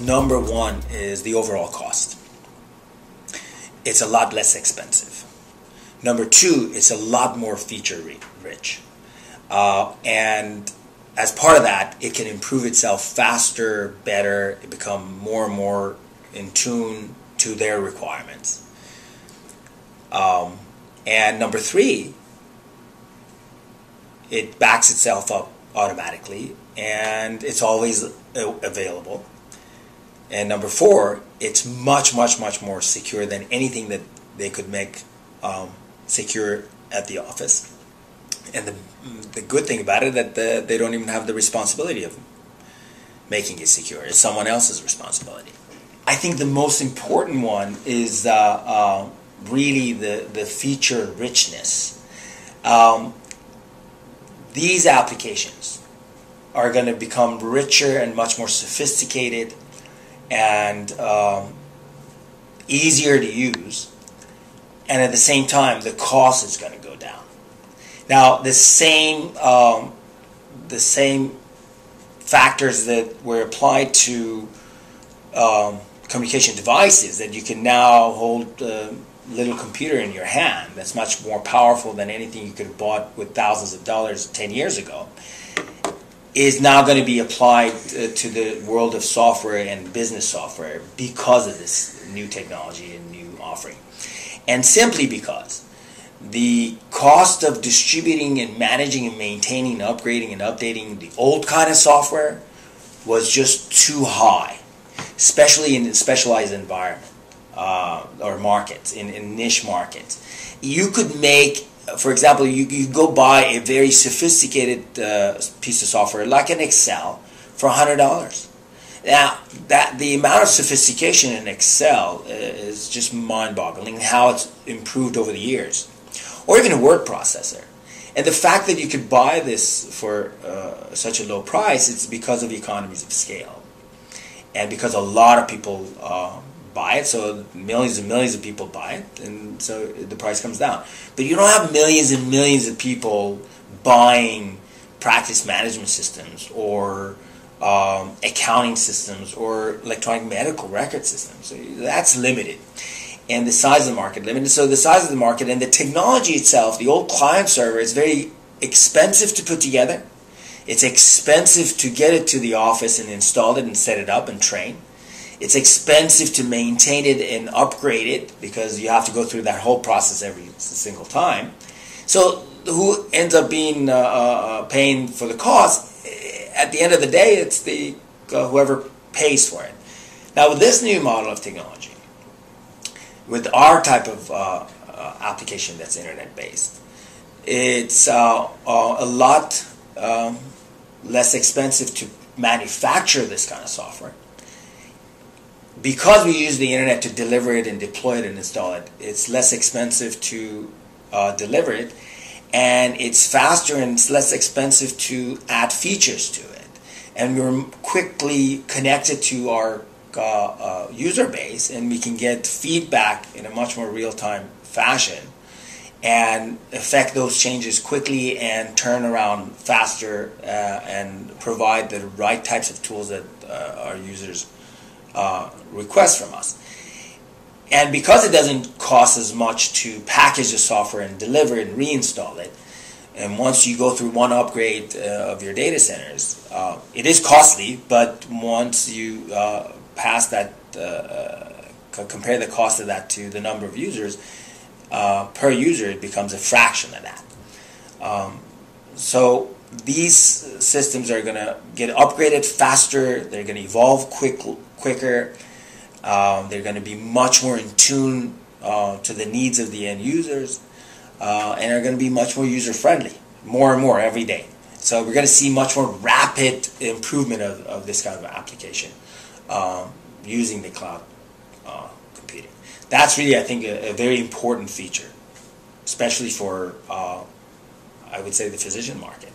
number one is the overall cost. It's a lot less expensive. Number two, it's a lot more feature rich. And as part of that, it can improve itself faster, better, it become more and more in tune to their requirements. And number three, it backs itself up automatically, and it's always available. And number four, it's much, much, much more secure than anything that they could make secure at the office. And the good thing about it is that they don't even have the responsibility of making it secure. It's someone else's responsibility. I think the most important one is really the feature richness. These applications are going to become richer and much more sophisticated and easier to use, and at the same time the cost is going to go down. Now the same factors that were applied to communication devices, that you can now hold a little computer in your hand that's much more powerful than anything you could have bought with thousands of dollars 10 years ago, is now going to be applied to the world of software and business software because of this new technology and new offering. And simply because the cost of distributing and managing and maintaining, upgrading and updating the old kind of software was just too high, especially in a specialized environment or markets, in niche markets. You could make, for example, you go buy a very sophisticated piece of software like an Excel for $100. Now, the amount of sophistication in Excel is just mind-boggling, how it's improved over the years. Or even a word processor. And the fact that you could buy this for such a low price, it's because of economies of scale. And because a lot of people buy it, so millions and millions of people buy it, and so the price comes down. But you don't have millions and millions of people buying practice management systems or accounting systems or electronic medical record systems. So that's limited. And the size of the market limited. So the size of the market and the technology itself, the old client server, is very expensive to put together. It's expensive to get it to the office and install it and set it up and train. It's expensive to maintain it and upgrade it because you have to go through that whole process every single time. So who ends up being paying for the cost? At the end of the day, it's the whoever pays for it. Now with this new model of technology, with our type of application that's internet-based, it's a lot less expensive to manufacture this kind of software. Because we use the internet to deliver it and deploy it and install it, it's less expensive to deliver it, and it's faster and it's less expensive to add features to it. And we're quickly connected to our user base, and we can get feedback in a much more real-time fashion and affect those changes quickly and turn around faster and provide the right types of tools that our users request from us. And because it doesn't cost as much to package the software and deliver it and reinstall it, and once you go through one upgrade of your data centers, it is costly, but once you pass that, compare the cost of that to the number of users, per user, it becomes a fraction of that. So these systems are going to get upgraded faster, they're going to evolve quicker, they're going to be much more in tune to the needs of the end users, and are going to be much more user-friendly, more and more every day. So we're going to see much more rapid improvement of this kind of application using the cloud computing. That's really, I think, a very important feature, especially for, I would say, the physician market.